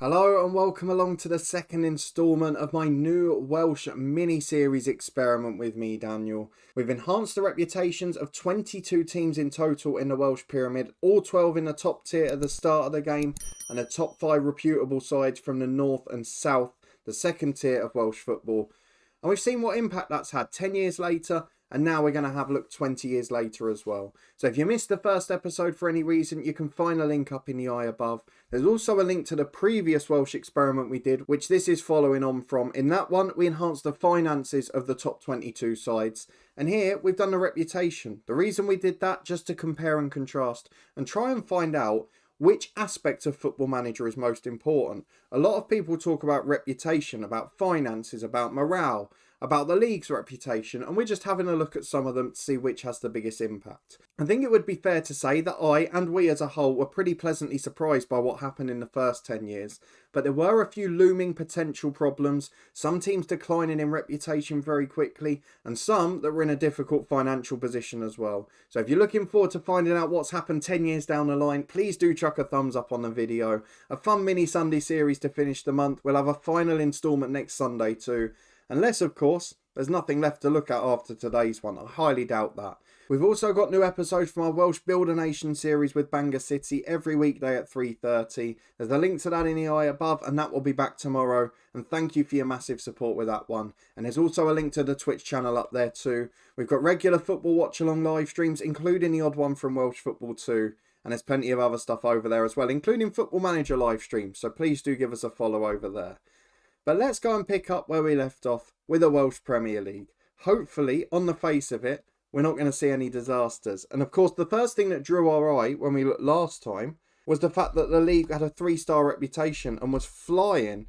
Hello and welcome along to the second instalment of my new Welsh mini-series experiment with me, Daniel. We've enhanced the reputations of 22 teams in total in the Welsh Pyramid, all 12 in the top tier at the start of the game, and the top 5 reputable sides from the north and south, the second tier of Welsh football. And we've seen what impact that's had 10 years later, and now we're going to have a look 20 years later as well. So if you missed the first episode for any reason, you can find a link up in the eye above. There's also a link to the previous Welsh experiment we did, which this is following on from. In that one, we enhanced the finances of the top 22 sides. And here, we've done the reputation. The reason we did that, just to compare and contrast, and try and find out which aspect of Football Manager is most important. A lot of people talk about reputation, about finances, about morale, about the league's reputation, and we're just having a look at some of them to see which has the biggest impact. I think it would be fair to say that I, and we as a whole, were pretty pleasantly surprised by what happened in the first 10 years, but there were a few looming potential problems, some teams declining in reputation very quickly, and some that were in a difficult financial position as well. So if you're looking forward to finding out what's happened 10 years down the line, please do chuck a thumbs up on the video. A fun mini Sunday series to finish the month. We'll have a final instalment next Sunday too. Unless, of course, there's nothing left to look at after today's one. I highly doubt that. We've also got new episodes from our Welsh Build a Nation series with Bangor City every weekday at 3:30. There's a link to that in the eye above, and that will be back tomorrow. And thank you for your massive support with that one. And there's also a link to the Twitch channel up there too. We've got regular football watch-along live streams, including the odd one from Welsh Football 2. And there's plenty of other stuff over there as well, including Football Manager live streams. So please do give us a follow over there. But let's go and pick up where we left off with the Welsh Premier League. Hopefully, on the face of it, we're not going to see any disasters. And of course, the first thing that drew our eye when we looked last time was the fact that the league had a 3-star reputation and was flying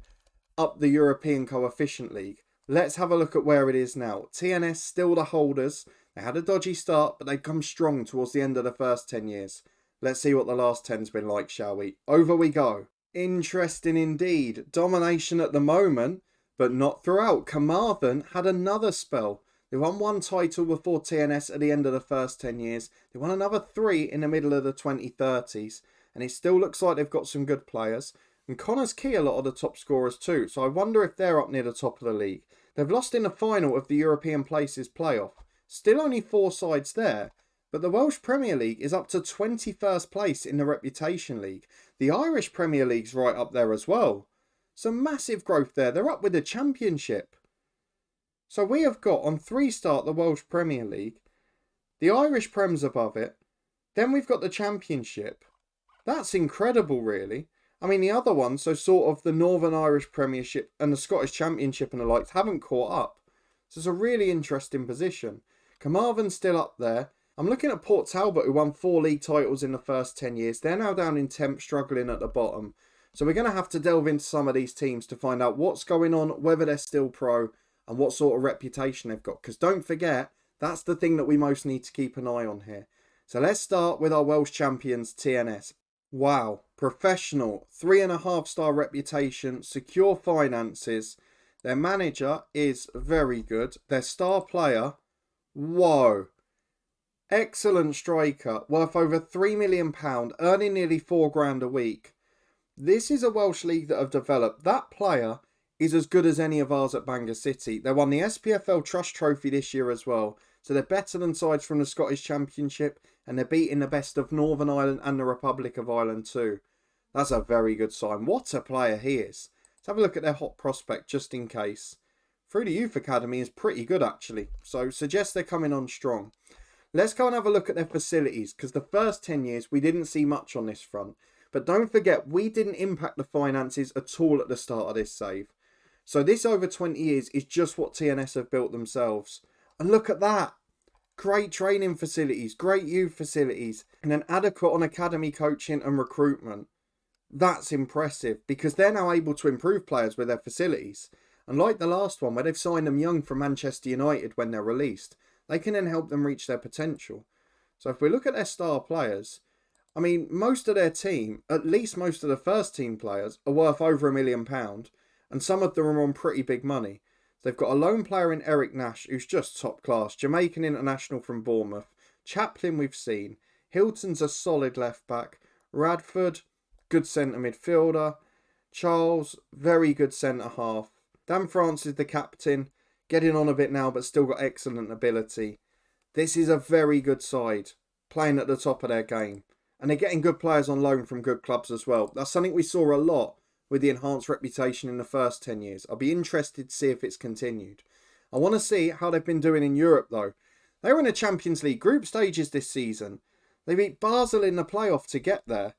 up the European Coefficient League. Let's have a look at where it is now. TNS still the holders. They had a dodgy start, but they'd come strong towards the end of the first 10 years. Let's see what the last 10's been like, shall we? Over we go. Interesting indeed. Domination at the moment, but not throughout. Carmarthen had another spell. They won one title before TNS at the end of the first 10 years. They won another 3 in the middle of the 2030s. And it still looks like they've got some good players. And Connor's key a lot of the top scorers too. So I wonder if they're up near the top of the league. They've lost in the final of the European Places playoff. Still only 4 sides there. But the Welsh Premier League is up to 21st place in the Reputation League. The Irish Premier League's right up there as well. Some massive growth there. They're up with the Championship. So we have got on 3-star the Welsh Premier League. The Irish Prem's above it. Then we've got the Championship. That's incredible, really. I mean, the other ones, so sort of the Northern Irish Premiership and the Scottish Championship and the likes, haven't caught up. So it's a really interesting position. Carmarthen's still up there. I'm looking at Port Talbot, who won 4 league titles in the first 10 years. They're now down in 10th, struggling at the bottom. So we're going to have to delve into some of these teams to find out what's going on, whether they're still pro, and what sort of reputation they've got. Because don't forget, that's the thing that we most need to keep an eye on here. So let's start with our Welsh champions, TNS. Wow, professional, 3.5-star reputation, secure finances. Their manager is very good. Their star player, whoa. Excellent striker, worth over £3 million, earning nearly £4,000 a week. This is a Welsh league that have developed. That player is as good as any of ours at Bangor City. They won the SPFL Trust Trophy this year as well. So they're better than sides from the Scottish Championship, and they're beating the best of Northern Ireland and the Republic of Ireland too. That's a very good sign. What a player he is. Let's have a look at their hot prospect just in case. Through the Youth Academy is pretty good actually. So suggest they're coming on strong. Let's go and have a look at their facilities, because the first 10 years we didn't see much on this front. But don't forget, we didn't impact the finances at all at the start of this save. So this over 20 years is just what TNS have built themselves. And look at that. Great training facilities, great youth facilities, and an adequate on academy coaching and recruitment. That's impressive, because they're now able to improve players with their facilities. And like the last one, where they've signed them young from Manchester United when they're released, they can then help them reach their potential. So if we look at their star players, I mean, most of their team, at least most of the first team players, are worth over £1 million, and some of them are on pretty big money. They've got a lone player in Eric Nash, who's just top class, Jamaican international from Bournemouth. Chaplin we've seen. Hilton's a solid left back. Radford, good centre midfielder. Charles, very good centre-half. Dan France is the captain, getting on a bit now, but still got excellent ability. This is a very good side, playing at the top of their game. And they're getting good players on loan from good clubs as well. That's something we saw a lot with the enhanced reputation in the first 10 years. I'll be interested to see if it's continued. I want to see how they've been doing in Europe though. They were in the Champions League group stages this season. They beat Basel in the playoff to get there.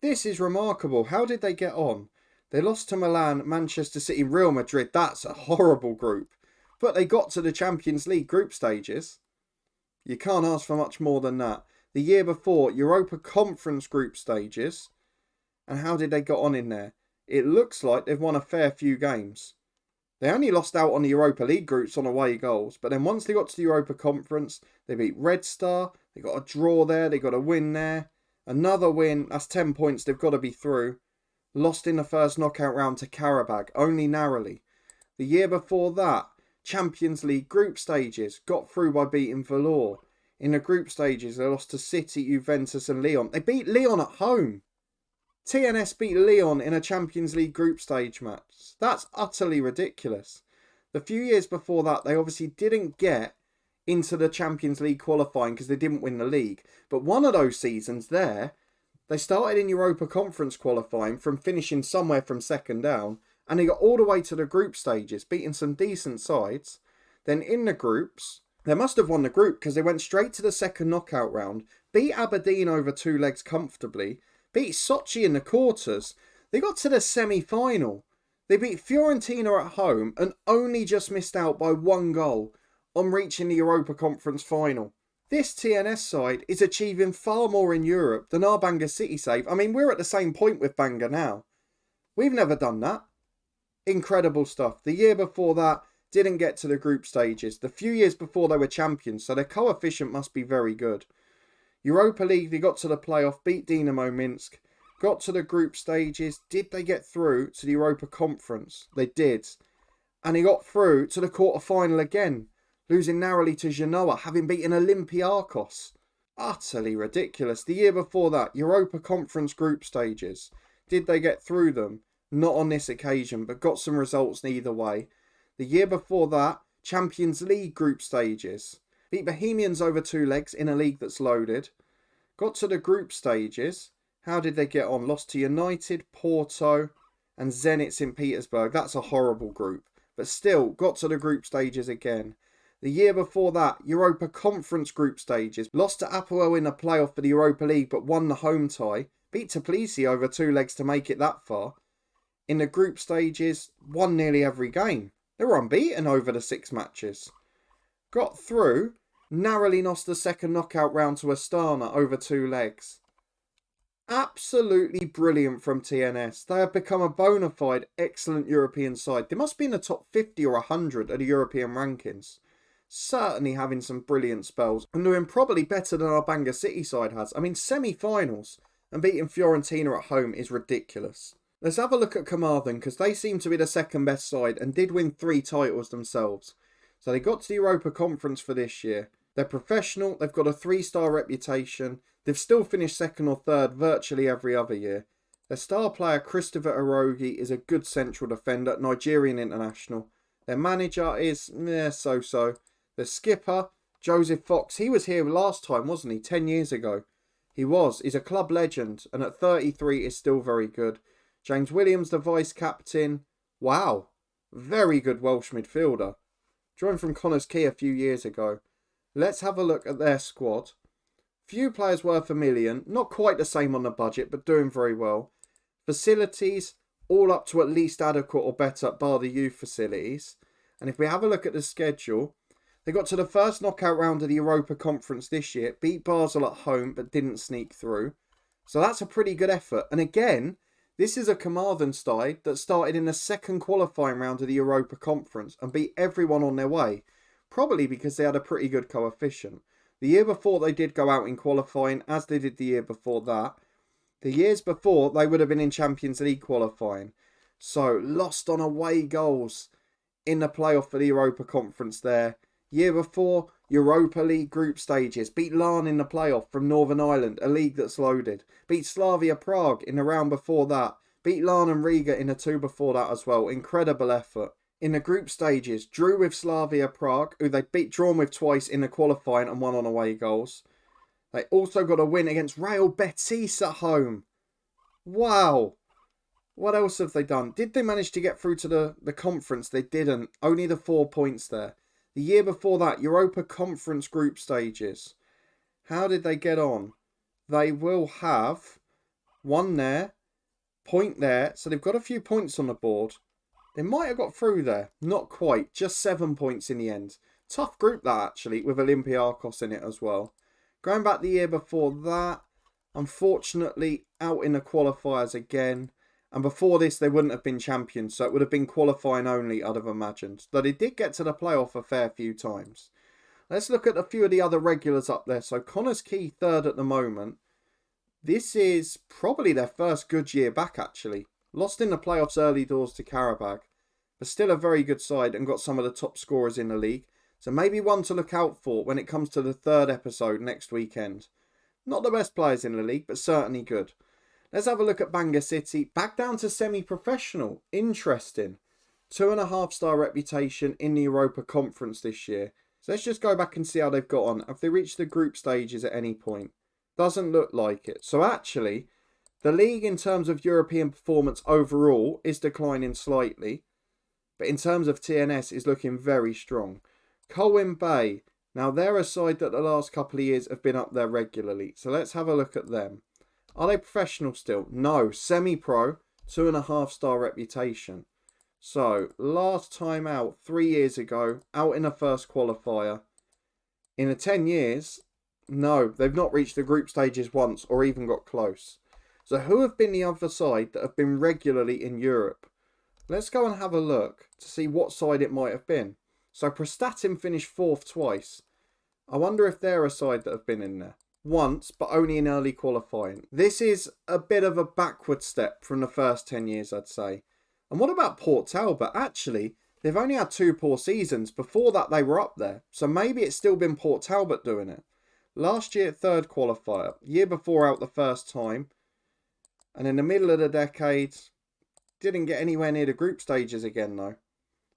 This is remarkable. How did they get on? They lost to Milan, Manchester City, Real Madrid. That's a horrible group. But they got to the Champions League group stages. You can't ask for much more than that. The year before, Europa Conference group stages. And how did they get on in there? It looks like they've won a fair few games. They only lost out on the Europa League groups on away goals. But then once they got to the Europa Conference, they beat Red Star. They got a draw there. They got a win there. Another win. That's 10 points. They've got to be through. Lost in the first knockout round to Karabag, only narrowly. The year before that, Champions League group stages. Got through by beating Valor. In the group stages, they lost to City, Juventus and Lyon. They beat Lyon at home. TNS beat Lyon in a Champions League group stage match. That's utterly ridiculous. The few years before that, they obviously didn't get into the Champions League qualifying because they didn't win the league. But one of those seasons there, they started in Europa Conference qualifying from finishing somewhere from second down. And they got all the way to the group stages, beating some decent sides. Then in the groups, they must have won the group because they went straight to the second knockout round. Beat Aberdeen over 2 legs comfortably. Beat Sochi in the quarters. They got to the semi-final. They beat Fiorentina at home and only just missed out by 1 goal on reaching the Europa Conference final. This TNS side is achieving far more in Europe than our Bangor City save. I mean, we're at the same point with Bangor now. We've never done that. Incredible stuff. The year before that, didn't get to the group stages. The few years before they were champions, so their coefficient must be very good. Europa League, they got to the playoff, beat Dinamo Minsk, got to the group stages. Did they get through to the Europa Conference? They did. And they got through to the quarter-final again, losing narrowly to Genoa, having beaten Olympiacos. Utterly ridiculous. The year before that, Europa Conference group stages. Did they get through them? Not on this occasion, but got some results either way. The year before that, Champions League group stages. Beat Bohemians over 2 legs in a league that's loaded. Got to the group stages. How did they get on? Lost to United, Porto and Zenit St. Petersburg. That's a horrible group. But still, got to the group stages again. The year before that, Europa Conference group stages. Lost to Apoel in a playoff for the Europa League, but won the home tie. Beat Tbilisi over 2 legs to make it that far. In the group stages, won nearly every game. They were unbeaten over the 6 matches. Got through, narrowly lost the second knockout round to Astana over 2 legs. Absolutely brilliant from TNS. They have become a bona fide excellent European side. They must be in the top 50 or 100 of the European rankings. Certainly having some brilliant spells and doing probably better than our Bangor City side has. I mean, semi-finals and beating Fiorentina at home is ridiculous. Let's have a look at Carmarthen because they seem to be the second best side and did win 3 titles themselves. So they got to the Europa Conference for this year. They're professional, they've got a 3-star reputation, they've still finished 2nd or 3rd virtually every other year. Their star player Christopher Erogi is a good central defender, Nigerian international. Their manager is so-so. The skipper, Joseph Fox, he was here last time, wasn't he? 10 years ago. He's a club legend and at 33 is still very good. James Williams, the vice-captain. Wow. Very good Welsh midfielder. Joined from Connors Quay a few years ago. Let's have a look at their squad. Few players worth $1 million. Not quite the same on the budget, but doing very well. Facilities, all up to at least adequate or better, bar the youth facilities. And if we have a look at the schedule, they got to the first knockout round of the Europa Conference this year. Beat Basel at home, but didn't sneak through. So that's a pretty good effort. And again, this is a Carmarthen side that started in the second qualifying round of the Europa Conference and beat everyone on their way. Probably because they had a pretty good coefficient. The year before they did go out in qualifying, as they did the year before that. The years before, they would have been in Champions League qualifying. So, lost on away goals in the playoff for the Europa Conference there. Year before, Europa League group stages. Beat Larn in the playoff from Northern Ireland, a league that's loaded. Beat Slavia Prague in the round before that. Beat Larne and Riga in the 2 before that as well. Incredible effort. In the group stages, drew with Slavia Prague, who they drawn with twice in the qualifying and won on away goals. They also got a win against Real Betis at home. Wow. What else have they done? Did they manage to get through to the conference? They didn't. Only the 4 points there. The year before that, Europa Conference group stages. How did they get on? They will have 1 there, point there. So they've got a few points on the board. They might have got through there. Not quite. Just 7 points in the end. Tough group that actually, with Olympiacos in it as well. Going back the year before that, unfortunately out in the qualifiers again. And before this, they wouldn't have been champions. So it would have been qualifying only, I'd have imagined. Though they did get to the playoff a fair few times. Let's look at a few of the other regulars up there. So Connors Quay, 3rd at the moment. This is probably their first good year back, actually. Lost in the playoffs early doors to Karabag. But still a very good side and got some of the top scorers in the league. So maybe one to look out for when it comes to the 3rd episode next weekend. Not the best players in the league, but certainly good. Let's have a look at Bangor City. Back down to semi-professional. Interesting. 2.5-star reputation in the Europa Conference this year. So let's just go back and see how they've got on. Have they reached the group stages at any point? Doesn't look like it. So actually, the league in terms of European performance overall is declining slightly. But in terms of TNS is looking very strong. Colwyn Bay. Now they're a side that the last couple of years have been up there regularly. So let's have a look at them. Are they professional still? No. Semi-pro. 2.5-star reputation. So, last time out, 3 years ago, out in the first qualifier. In the 10 years, no, they've not reached the group stages once or even got close. So, who have been the other side that have been regularly in Europe? Let's go and have a look to see what side it might have been. So, Prestatyn finished 4th twice. I wonder if they're a side that have been in there. Once, but only in early qualifying. This is a bit of a backward step from the first 10 years, I'd say. And what about Port Talbot? Actually, they've only had 2 poor seasons. Before that, they were up there. So maybe it's still been Port Talbot doing it. Last year, 3rd qualifier. Year before, out the first time. And in the middle of the decade, didn't get anywhere near the group stages again, though.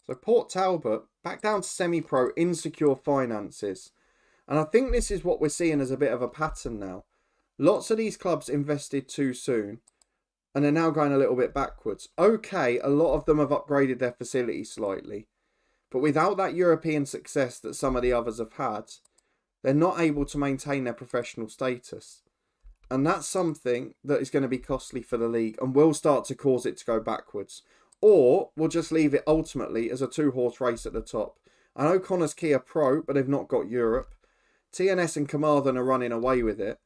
So Port Talbot, back down to semi-pro, insecure finances. And I think this is what we're seeing as a bit of a pattern now. Lots of these clubs invested too soon and are now going a little bit backwards. Okay, a lot of them have upgraded their facilities slightly. But without that European success that some of the others have had, they're not able to maintain their professional status. And that's something that is going to be costly for the league and will start to cause it to go backwards. Or we'll just leave it ultimately as a 2-horse race at the top. I know Connors Quay are pro, but they've not got Europe. TNS and Carmarthen are running away with it.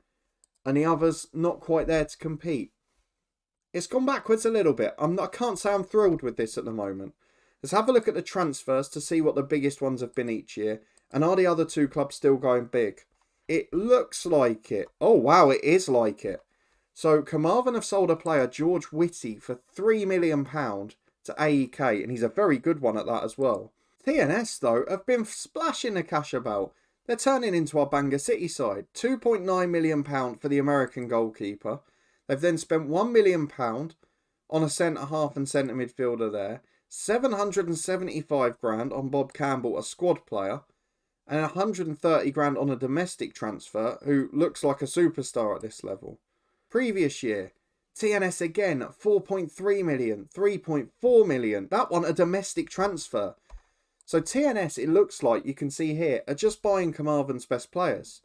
And the others not quite there to compete. It's gone backwards a little bit. I can't say I'm thrilled with this at the moment. Let's have a look at the transfers to see what the biggest ones have been each year. And are the other 2 clubs still going big? It looks like it. Oh wow, it is like it. So Carmarthen have sold a player, George Whitty, for £3 million to AEK. And he's a very good one at that as well. TNS though have been splashing the cash about. They're turning into our Bangor City side. £2.9 million for the American goalkeeper. They've then spent £1 million on a centre-half and centre midfielder there. 775 grand on Bob Campbell, a squad player. And 130 grand on a domestic transfer who looks like a superstar at this level. Previous year, TNS again, 4.3 million, 3.4 million. That one a domestic transfer. So TNS, it looks like, you can see here, are just buying Carmarthen's best players.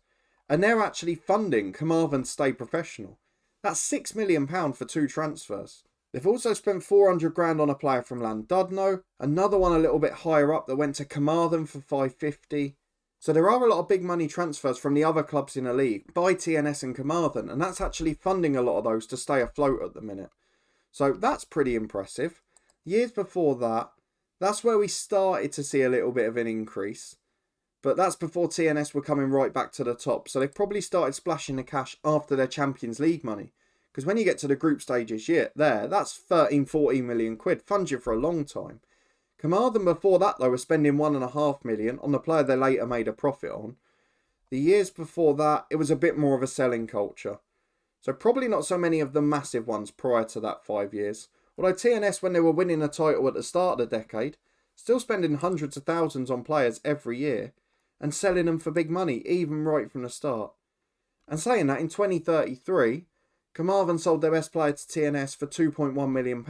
And they're actually funding Carmarthen to stay professional. That's £6 million for 2 transfers. They've also spent 400 grand on a player from Llandudno. Another one a little bit higher up that went to Carmarthen for 550. So there are a lot of big money transfers from the other clubs in the league by TNS and Carmarthen. And that's actually funding a lot of those to stay afloat at the minute. So that's pretty impressive. Years before that, that's where we started to see a little bit of an increase. But that's before TNS were coming right back to the top. So they've probably started splashing the cash after their Champions League money. Because when you get to the group stages, that's 13-14 million quid. Funds you for a long time. Carmarthen before that, though, were spending 1.5 million on the player they later made a profit on. The years before that, it was a bit more of a selling culture. So probably not so many of the massive ones prior to that 5 years. Although TNS, when they were winning a title at the start of the decade, still spending hundreds of thousands on players every year and selling them for big money, even right from the start. And saying that, in 2033, Carmarthen sold their best player to TNS for £2.1 million.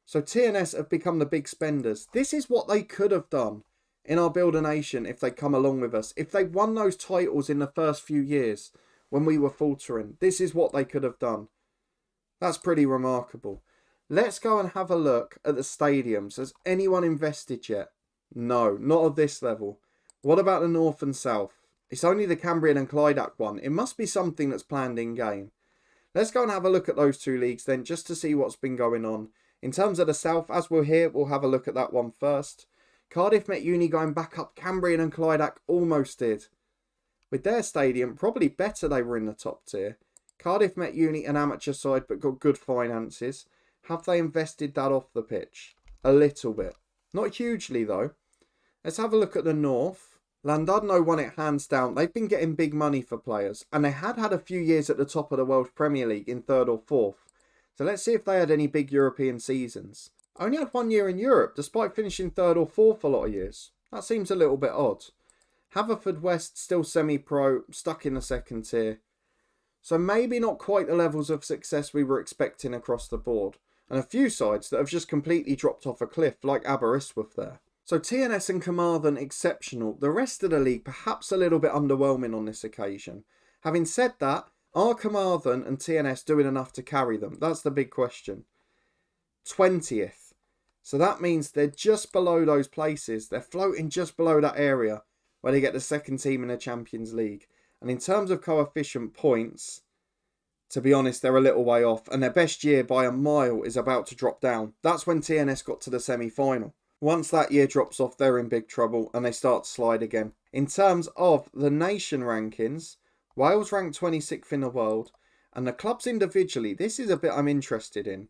So TNS have become the big spenders. This is what they could have done in our Build a Nation if they'd come along with us. If they won those titles in the first few years when we were faltering, this is what they could have done. That's pretty remarkable. Let's go and have a look at the stadiums. Has anyone invested yet? No, not at this level. What about the North and South? It's only the Cambrian and Clydach one. It must be something that's planned in-game. Let's go and have a look at those two leagues then, just to see what's been going on. In terms of the South, as we're here, we'll have a look at that one first. Cardiff Met Uni going back up. Cambrian and Clydach almost did. With their stadium, probably better they were in the top tier. Cardiff Met Uni, an amateur side, but got good finances. Have they invested that off the pitch? A little bit. Not hugely, though. Let's have a look at the North. Llandudno won it hands down. They've been getting big money for players. And they had a few years at the top of the Welsh Premier League in 3rd or 4th. So let's see if they had any big European seasons. Only had 1 year in Europe, despite finishing 3rd or 4th a lot of years. That seems a little bit odd. Haverfordwest still semi-pro, stuck in the 2nd tier. So maybe not quite the levels of success we were expecting across the board. And a few sides that have just completely dropped off a cliff, like Aberystwyth there. So TNS and Carmarthen exceptional. The rest of the league perhaps a little bit underwhelming on this occasion. Having said that, are Carmarthen and TNS doing enough to carry them? That's the big question. 20th. So that means they're just below those places. They're floating just below that area where they get the 2nd team in the Champions League. And in terms of coefficient points, to be honest, they're a little way off. And their best year by a mile is about to drop down. That's when TNS got to the semi-final. Once that year drops off, they're in big trouble and they start to slide again. In terms of the nation rankings, Wales ranked 26th in the world. And the clubs individually, this is a bit I'm interested in.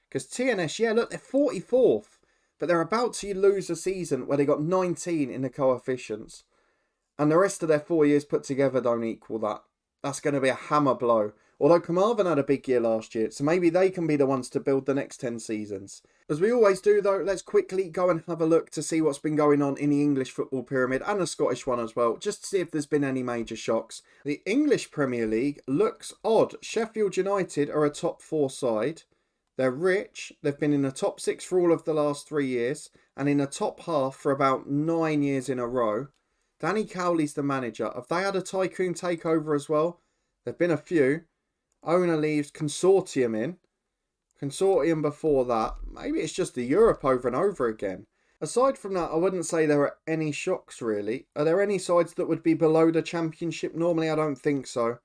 Because TNS, yeah, look, they're 44th. But they're about to lose a season where they got 19 in the coefficients. And the rest of their 4 years put together don't equal that. That's going to be a hammer blow. Although Carmarthen had a big year last year, so maybe they can be the ones to build the next 10 seasons. As we always do though, let's quickly go and have a look to see what's been going on in the English football pyramid and the Scottish one as well, just to see if there's been any major shocks. The English Premier League looks odd. Sheffield United are a top 4 side. They're rich. They've been in the top 6 for all of the last 3 years and in the top half for about 9 years in a row. Danny Cowley's the manager. Have they had a tycoon takeover as well? There've been a few. Owner leaves, Consortium in. Consortium before that. Maybe it's just the Europe over and over again. Aside from that, I wouldn't say there are any shocks really. Are there any sides that would be below the Championship? Normally I don't think so.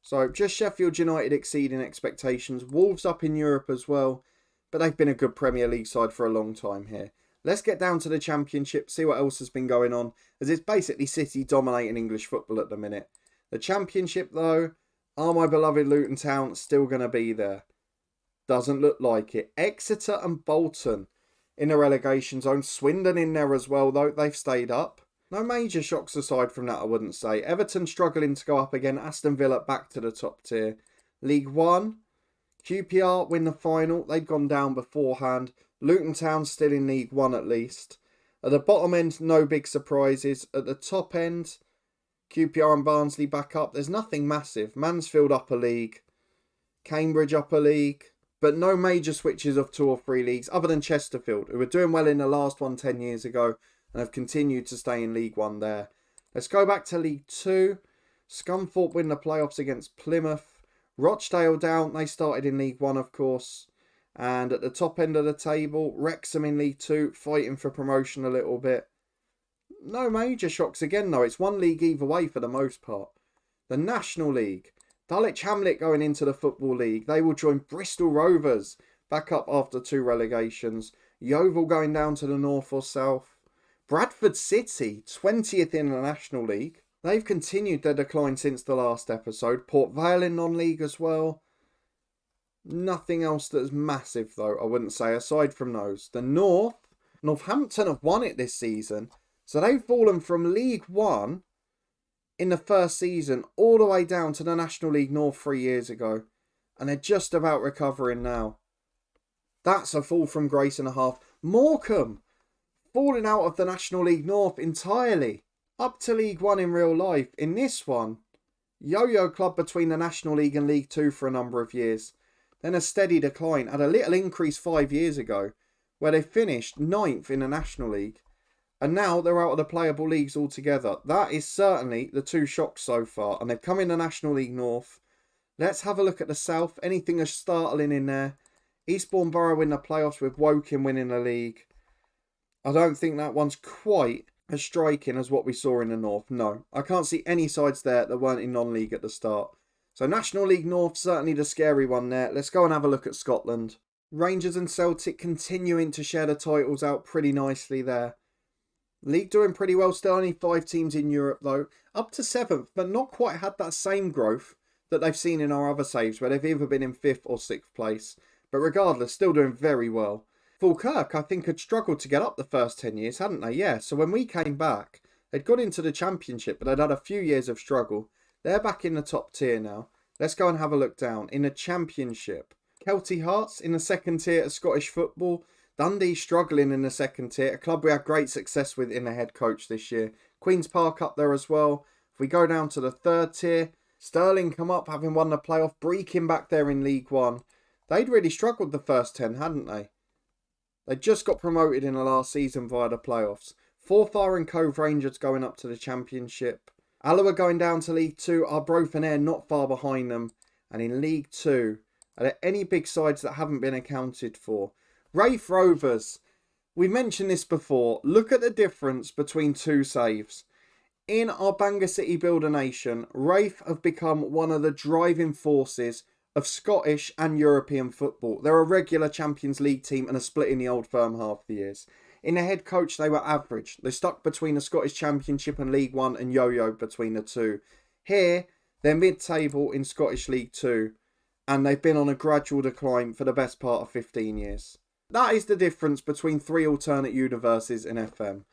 So just Sheffield United exceeding expectations. Wolves up in Europe as well. But they've been a good Premier League side for a long time here. Let's get down to the Championship, see what else has been going on. As it's basically City dominating English football at the minute. The Championship though, are my beloved Luton Town still going to be there? Doesn't look like it. Exeter and Bolton in the relegation zone. Swindon in there as well though. They've stayed up. No major shocks aside from that, I wouldn't say. Everton struggling to go up again. Aston Villa back to the top tier. League 1. QPR win the final. They'd gone down beforehand. Luton Town still in League 1 at least. At the bottom end, no big surprises. At the top end, QPR and Barnsley back up. There's nothing massive. Mansfield up a league. Cambridge up a league. But no major switches of 2 or 3 leagues other than Chesterfield, who were doing well in the last one 10 years ago and have continued to stay in League 1 there. Let's go back to League 2. Scunthorpe win the playoffs against Plymouth. Rochdale down. They started in League 1, of course. And at the top end of the table, Wrexham in League 2, fighting for promotion a little bit. No major shocks again, though. It's one league either way for the most part. The National League. Dulwich Hamlet going into the Football League. They will join Bristol Rovers back up after 2 relegations. Yeovil going down to the north or south. Bradford City, 20th in the National League. They've continued their decline since the last episode. Port Vale in non-league as well. Nothing else that's massive though, I wouldn't say, aside from those. The North. Northampton have won it this season. So they've fallen from League 1 in the first season all the way down to the National League North 3 years ago. and they're just about recovering now. That's a fall from grace and a half. Morecambe falling out of the National League North entirely, up to League One in real life. In this one, yo-yo club between the National League and League Two for a number of years. Then a steady decline, had a little increase 5 years ago, where they finished 9th in the National League. And now they're out of the playable leagues altogether. That is certainly the two shocks so far. And they've come in the National League North. Let's have a look at the South. Anything as startling in there? Eastbourne Borough in the playoffs with Woking winning the league. I don't think that one's quite as striking as what we saw in the North. No, I can't see any sides there that weren't in non-league at the start. So National League North, certainly the scary one there. Let's go and have a look at Scotland. Rangers and Celtic continuing to share the titles out pretty nicely there. League doing pretty well, still only 5 teams in Europe though. Up to 7th, but not quite had that same growth that they've seen in our other saves, where they've either been in 5th or 6th place. But regardless, still doing very well. Falkirk, I think, had struggled to get up the first 10 years, hadn't they? Yeah, so when we came back, they'd got into the Championship, but they'd had a few years of struggle. They're back in the top tier now. Let's go and have a look down. In the Championship, Kelty Hearts in the 2nd tier of Scottish football. Dundee struggling in the 2nd tier, a club we had great success with in the head coach this year. Queen's Park up there as well. If we go down to the 3rd tier, Stirling come up having won the playoff. Brechin back there in League One. They'd really struggled the first 10, hadn't they? They just got promoted in the last season via the playoffs. Forfar and Cove Rangers going up to the Championship. Alloa going down to League 2. Arbroath and Ayr not far behind them. And in League 2, are there any big sides that haven't been accounted for? Raith Rovers. We've mentioned this before. Look at the difference between 2 saves. In our Bangor City Builder Nation, Raith have become one of the driving forces of Scottish and European football. They're a regular Champions League team and are split in the Old Firm half the years. In the head coach, they were average. They stuck between the Scottish Championship and League One and yo-yo between the two. Here, they're mid-table in Scottish League 2 and they've been on a gradual decline for the best part of 15 years. That is the difference between 3 alternate universes in FM.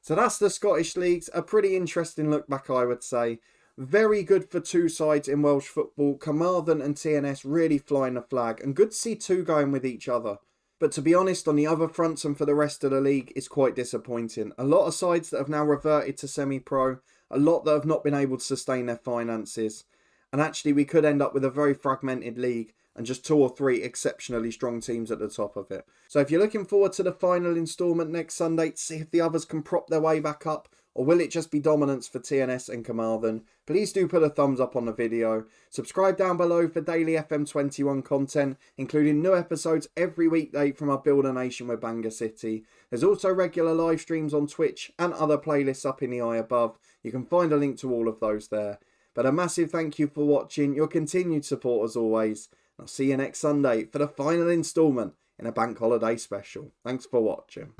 So that's the Scottish leagues. A pretty interesting look back, I would say. Very good for 2 sides in Welsh football. Carmarthen and TNS really flying the flag. And good to see 2 going with each other. But to be honest, on the other fronts and for the rest of the league, it's quite disappointing. A lot of sides that have now reverted to semi-pro. A lot that have not been able to sustain their finances. And actually, we could end up with a very fragmented league and just 2 or 3 exceptionally strong teams at the top of it. So if you're looking forward to the final instalment next Sunday to see if the others can prop their way back up, or will it just be dominance for TNS and Carmarthen, please do put a thumbs up on the video. Subscribe down below for daily FM21 content, including new episodes every weekday from our Builder Nation with Bangor City. There's also regular live streams on Twitch and other playlists up in the eye above. You can find a link to all of those there. But a massive thank you for watching, your continued support as always. I'll see you next Sunday for the final instalment in a bank holiday special. Thanks for watching.